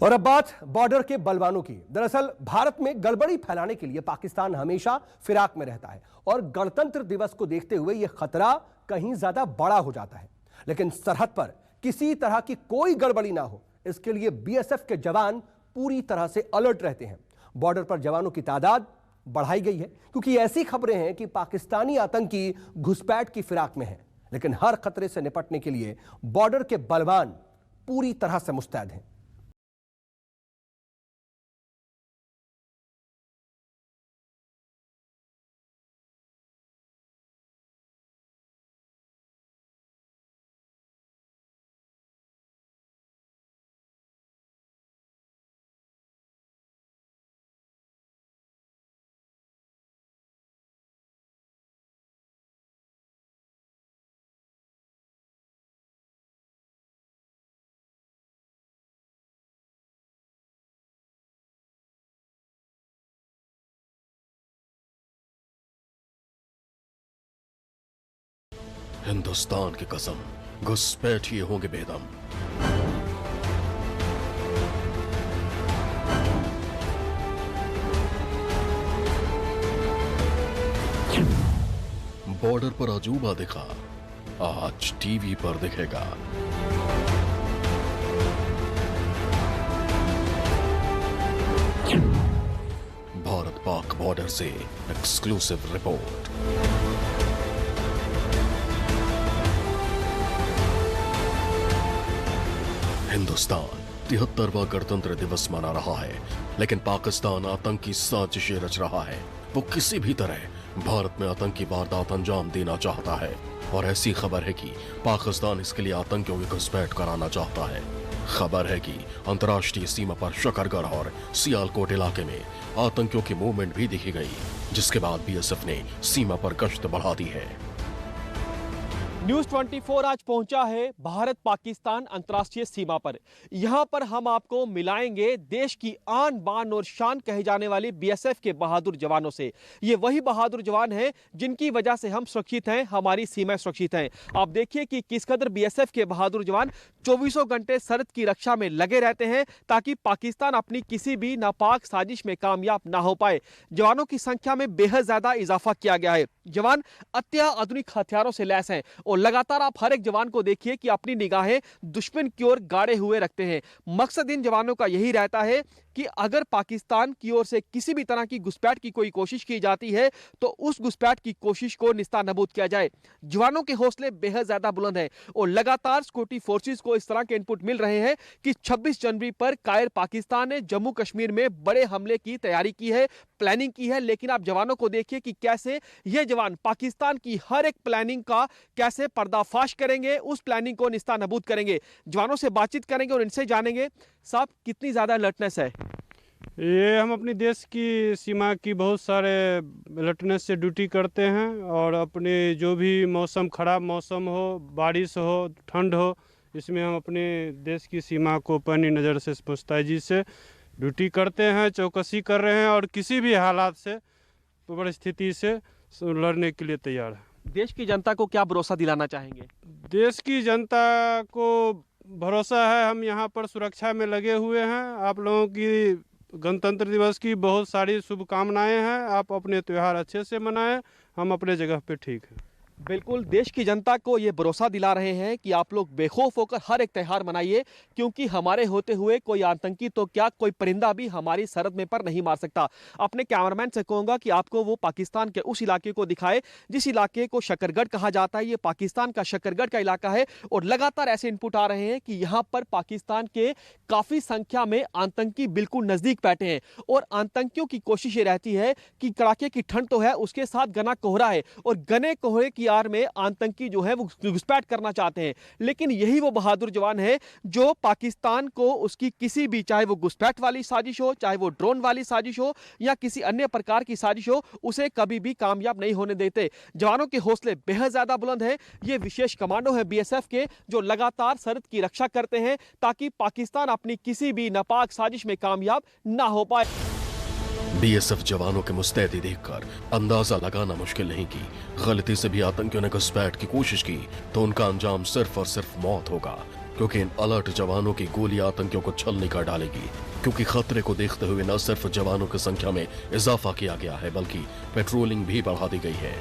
और अब बात बॉर्डर के बलवानों की। दरअसल भारत में गड़बड़ी फैलाने के लिए पाकिस्तान हमेशा फिराक में रहता है और गणतंत्र दिवस को देखते हुए यह खतरा कहीं ज्यादा बड़ा हो जाता है। लेकिन सरहद पर किसी तरह की कोई गड़बड़ी ना हो, इसके लिए बीएसएफ के जवान पूरी तरह से अलर्ट रहते हैं। बॉर्डर पर जवानों की तादाद बढ़ाई गई है क्योंकि ऐसी खबरें हैं कि पाकिस्तानी आतंकी घुसपैठ की फिराक में हैं। लेकिन हर खतरे से निपटने के लिए बॉर्डर के बलवान पूरी तरह से मुस्तैद हैं। हिंदुस्तान की कसम, घुसपैठिए होंगे बेदम। बॉर्डर पर अजूबा दिखा, आज टीवी पर दिखेगा। भारत पाक बॉर्डर से एक्सक्लूसिव रिपोर्ट। हिंदुस्तान 73वां गणतंत्र दिवस मना रहा है, लेकिन पाकिस्तान आतंकी साजिशें रच रहा है। वो किसी भी तरह भारत में आतंकी वारदात अंजाम देना चाहता है और ऐसी खबर है कि पाकिस्तान इसके लिए आतंकियों की घुसपैठ कराना चाहता है। खबर है कि अंतर्राष्ट्रीय सीमा पर शकरगढ़ और सियालकोट इलाके में आतंकियों की मूवमेंट भी दिखी गई, जिसके बाद बीएसएफ ने सीमा पर गश्त बढ़ा दी है। न्यूज 24 आज पहुंचा है भारत पाकिस्तान अंतर्राष्ट्रीय सीमा पर। यहां पर हम आपको मिलाएंगे देश की आन बान और शान कहे जाने वाली बीएसएफ के बहादुर जवानों से। ये वही बहादुर जवान हैं जिनकी वजह से हम सुरक्षित हैं, हमारी सीमाएं सुरक्षित हैं। आप देखिए कि किस कदर बीएसएफ के बहादुर जवान 24 घंटे सरहद की रक्षा में लगे रहते हैं ताकि पाकिस्तान अपनी किसी भी नापाक साजिश में कामयाब ना हो पाए। जवानों की संख्या में बेहद ज्यादा इजाफा किया गया है। जवान अत्याधुनिक हथियारों से लैस हैं और लगातार आप हर एक जवान को देखिए कि अपनी निगाहें दुश्मन की ओर गाड़े हुए रखते हैं। मकसद इन जवानों का यही रहता है कि अगर पाकिस्तान की ओर से किसी भी तरह की घुसपैठ की कोई कोशिश की जाती है तो उस घुसपैठ की कोशिश को निस्तानाबूद किया जाए। जवानों के हौसले बेहद ज्यादा बुलंद हैं और लगातार सिक्योरिटी फोर्सेस को इस तरह के इनपुट मिल रहे हैं कि 26 जनवरी पर कायर पाकिस्तान ने जम्मू कश्मीर में बड़े हमले की तैयारी की है, प्लानिंग की है। लेकिन आप जवानों को देखिए कि कैसे ये जवान पाकिस्तान की हर एक प्लानिंग का कैसे पर्दाफाश करेंगे, उस प्लानिंग को निस्तानाबूद करेंगे। जवानों से बातचीत करेंगे और इनसे जानेंगे साहब कितनी ज्यादा अलर्टनेस है। ये हम अपनी देश की सीमा की बहुत सारे अलर्टनेस से ड्यूटी करते हैं और अपने जो भी मौसम, खराब मौसम हो, बारिश हो, ठंड हो, इसमें हम अपने देश की सीमा को पैनी नज़र से मुस्तैदी से ड्यूटी करते हैं, चौकसी कर रहे हैं और किसी भी हालात से, परिस्थिति से लड़ने के लिए तैयार है। देश की जनता को क्या भरोसा दिलाना चाहेंगे? देश की जनता को भरोसा है, हम यहाँ पर सुरक्षा में लगे हुए हैं। आप लोगों की गणतंत्र दिवस की बहुत सारी शुभकामनाएं हैं। आप अपने त्यौहार अच्छे से मनाएं, हम अपने जगह पे ठीक हैं। बिल्कुल, देश की जनता को ये भरोसा दिला रहे हैं कि आप लोग बेखौफ होकर हर एक त्यौहार मनाइए, क्योंकि हमारे होते हुए कोई आतंकी तो क्या, कोई परिंदा भी हमारी सरहद में पर नहीं मार सकता। अपने कैमरामैन से कहूंगा कि आपको वो पाकिस्तान के उस इलाके को दिखाए जिस इलाके को शकरगढ़ कहा जाता है। ये पाकिस्तान का शकरगढ़ का इलाका है और लगातार ऐसे इनपुट आ रहे हैं कि यहाँ पर पाकिस्तान के काफी संख्या में आतंकी बिल्कुल नजदीक बैठे हैं और आतंकियों की कोशिश ये रहती है कि कड़ाके की ठंड तो है, उसके साथ घना कोहरा है और घने कोहरे की आड़ में आतंकी जो है वो घुसपैठ करना चाहते हैं। लेकिन यही वो बहादुर जवान है जो पाकिस्तान को उसकी किसी भी, चाहे वो घुसपैठ वाली साजिश हो, चाहे वो ड्रोन वाली साजिश हो या किसी अन्य प्रकार की साजिश हो, उसे कभी भी कामयाब नहीं होने देते। जवानों के हौसले बेहद ज्यादा बुलंद हैं। ये विशेष कमांडो है बीएसएफ के जो लगातार सरहद की रक्षा करते हैं ताकि पाकिस्तान अपनी किसी भी नापाक साजिश में कामयाब ना हो पाए। बीएसएफ जवानों के मुस्तैदी देखकर अंदाजा लगाना मुश्किल नहीं कि गलती से भी आतंकियों ने घुसपैठ की कोशिश की तो उनका अंजाम सिर्फ और सिर्फ मौत होगा। क्योंकि इन अलर्ट जवानों की गोली आतंकियों को छलनी कर डालेगी। क्योंकि खतरे को देखते हुए न सिर्फ जवानों की संख्या में इजाफा किया गया है बल्कि पेट्रोलिंग भी बढ़ा दी गई है।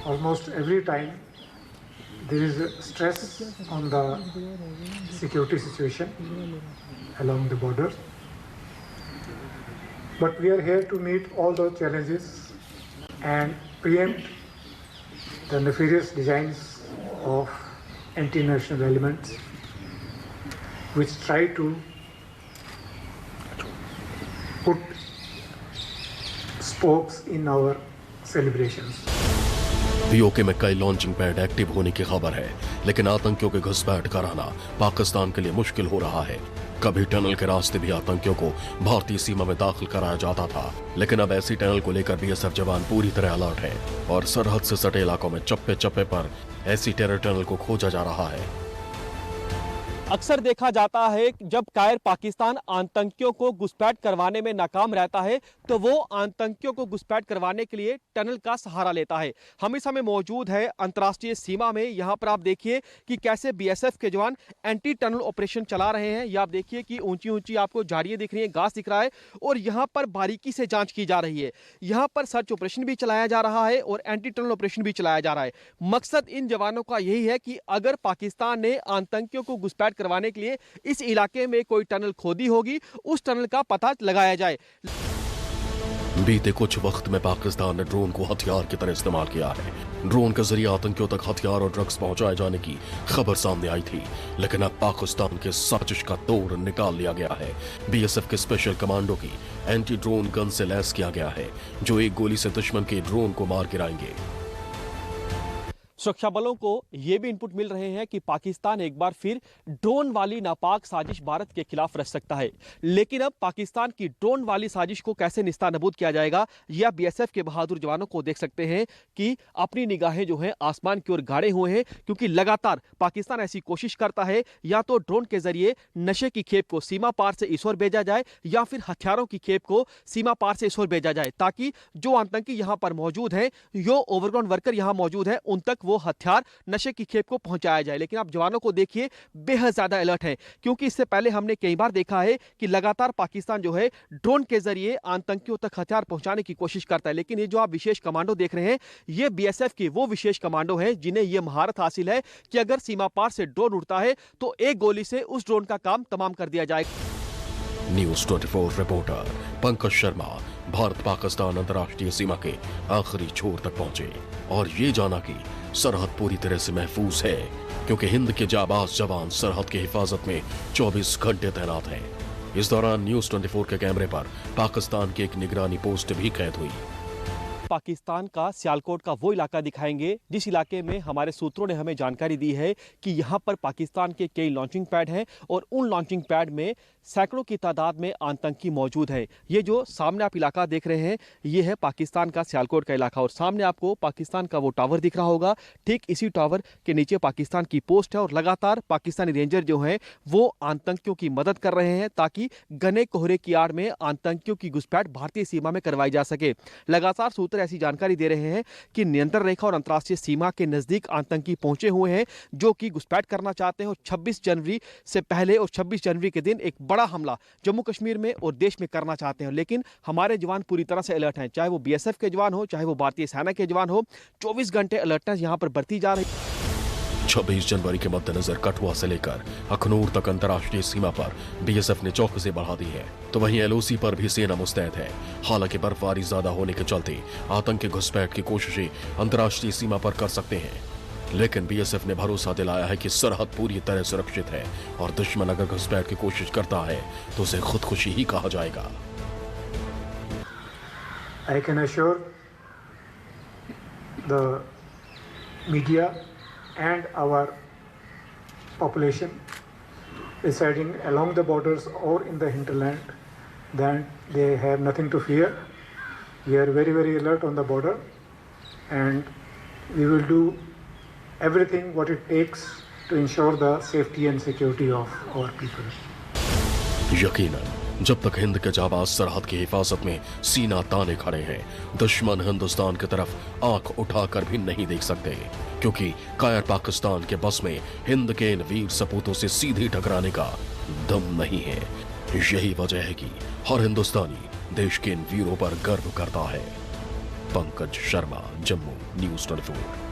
Almost every time there is stress on the security situation along the border, but we are here to meet all those challenges and preempt the nefarious designs of anti-national elements which try to put spokes in our celebrations. PoK में कई launching pad active होने की खबर है, लेकिन आतंकियों के घुसपैठ कराना पाकिस्तान के लिए मुश्किल हो रहा है। कभी टनल के रास्ते भी आतंकियों को भारतीय सीमा में दाखिल कराया जाता था, लेकिन अब ऐसी टनल को लेकर बीएसएफ जवान पूरी तरह अलर्ट है और सरहद से सटे इलाकों में चप्पे चप्पे पर ऐसी टेरर टनल को खोजा जा रहा है। अक्सर देखा जाता है कि जब कायर पाकिस्तान आतंकियों को घुसपैठ करवाने में नाकाम रहता है तो वो आतंकियों को घुसपैठ करवाने के लिए टनल का सहारा लेता है। हम इस समय मौजूद है अंतर्राष्ट्रीय सीमा में। यहाँ पर आप देखिए कि कैसे बीएसएफ के जवान एंटी टनल ऑपरेशन चला रहे हैं। ये आप देखिए कि ऊंची ऊंची आपको झाड़ियां दिख रही हैं, घास दिख रहा है और यहाँ पर बारीकी से जांच की जा रही है। यहाँ पर सर्च ऑपरेशन भी चलाया जा रहा है और एंटी टनल ऑपरेशन भी चलाया जा रहा है। मकसद इन जवानों का यही है कि अगर पाकिस्तान ने आतंकियों को घुसपैठ करवाने के लिए इस इलाके में कोई टनल खोदी होगी, उस टनल का पता लगाया जाए। बीते कुछ वक्त में पाकिस्तान ने ड्रोन को हथियार की तरह इस्तेमाल किया है। ड्रोन के जरिए आतंकियों तक हथियार और ड्रग्स पहुंचाए जाने की खबर सामने आई थी, लेकिन अब पाकिस्तान के साजिश का तोड़ निकाल लिया गया है। बीएसएफ के स्पेशल कमांडो की एंटी ड्रोन गन से लैस किया गया है, जो एक गोली से दुश्मन के ड्रोन को मार गिराएंगे। सुरक्षा बलों को यह भी इनपुट मिल रहे हैं कि पाकिस्तान एक बार फिर ड्रोन वाली नापाक साजिश भारत के खिलाफ रच सकता है। लेकिन अब पाकिस्तान की ड्रोन वाली साजिश को कैसे निस्तानाबूद किया जाएगा, यह बीएसएफ के बहादुर जवानों को देख सकते हैं कि अपनी निगाहें जो हैं आसमान की ओर गाड़े हुए हैं, क्योंकि लगातार पाकिस्तान ऐसी कोशिश करता है या तो ड्रोन के जरिए नशे की खेप को सीमा पार से इस ओर भेजा जाए या फिर हथियारों की खेप को सीमा पार से इस ओर भेजा जाए, ताकि जो आतंकी यहां पर मौजूद हैं, जो ओवरग्राउंड वर्कर यहां मौजूद हैं, उन तक वो हथियार नशे की खेप को पहुंचाया जाए। लेकिन आप जवानों को देखिए बेहद ज्यादा अलर्ट है, क्योंकि इससे पहले हमने कई बार देखा है कि लगातार पाकिस्तान जो है ड्रोन के जरिए आतंकियों तक हथियार पहुंचाने की कोशिश करता है। लेकिन ये जो आप विशेष कमांडो देख रहे हैं, ये बीएसएफ के वो विशेष कमांडो हैं जिन्हें यह महारत हासिल है कि अगर सीमा पार से ड्रोन उड़ता है तो एक गोली से उस ड्रोन का काम तमाम कर दिया जाएगा। न्यूज़ 24 रिपोर्टर पंकज शर्मा भारत पाकिस्तान अंतर्राष्ट्रीय सीमा के आखिरी छोर तक पहुंचे और ये जाना कि सरहद पूरी तरह से महफूज है, क्योंकि हिंद के जाबाज जवान सरहद की हिफाजत में 24 घंटे तैनात हैं। इस दौरान न्यूज़ 24 के कैमरे पर पाकिस्तान की एक निगरानी पोस्ट भी कैद हुई। पाकिस्तान का सियालकोट का वो इलाका दिखाएंगे जिस इलाके में हमारे सूत्रों ने हमें जानकारी दी है कि यहाँ पर पाकिस्तान के कई लॉन्चिंग पैड हैं और उन लॉन्चिंग पैड में सैकड़ों की तादाद में आतंकी मौजूद हैं। ये जो सामने आप इलाका देख रहे हैं, ये है पाकिस्तान का सियालकोट का इलाका और सामने आपको पाकिस्तान का वो टावर दिख रहा होगा। ठीक इसी टावर के नीचे पाकिस्तान की पोस्ट है और लगातार पाकिस्तानी रेंजर जो हैं वो आतंकियों की मदद कर रहे हैं ताकि घने कोहरे की आड़ में आतंकियों की घुसपैठ भारतीय सीमा में करवाई जा सके। लगातार सूत्र ऐसी जानकारी दे रहे हैं कि नियंत्रण रेखा और अंतर्राष्ट्रीय सीमा के नजदीक आतंकी पहुंचे हुए हैं जो कि घुसपैठ करना चाहते हैं और 26 जनवरी से पहले और 26 जनवरी के दिन एक बड़ा हमला जम्मू कश्मीर में और देश में करना चाहते हैं। लेकिन हमारे जवान पूरी तरह से अलर्ट हैं, चाहे वो बीएसएफ के जवान हो, चाहे वो भारतीय सेना के जवान हो। 24 घंटे अलर्टनेस यहां पर बरती जा रही है। 26 जनवरी के मद्देनजर कठुआ से लेकर अखनूर तक अंतर्राष्ट्रीय सीमा पर बीएसएफ ने चौकसी बढ़ा दी है, तो वहीं एलओसी पर भी सेना मुस्तैद है। हालांकि बर्फबारी ज्यादा होने के चलते आतंकी घुसपैठ की कोशिशें अंतर्राष्ट्रीय सीमा पर कर सकते हैं, लेकिन बीएसएफ ने भरोसा दिलाया है कि सरहद पूरी तरह सुरक्षित है और दुश्मन अगर घुसपैठ की कोशिश करता है तो उसे खुदकुशी ही कहा जाएगा। I can assure the media and our population residing along the borders or in the hinterland that they have nothing to fear. We are very, very alert on the border and we will do everything what it takes to ensure the safety and security of our people. यकीनन जब तक हिंद के जाबाज सरहद की हिफाजत में सीना ताने खड़े हैं, दुश्मन हिंदुस्तान की तरफ आंख उठाकर भी नहीं देख सकते, क्योंकि कायर पाकिस्तान के बस में हिंद के इन वीर सपूतों से सीधी टकराने का दम नहीं है। यही वजह है कि हर हिंदुस्तानी देश के इन वीरों पर गर्व करता है। पंकज शर्मा, जम्मू, न्यूज़ 24।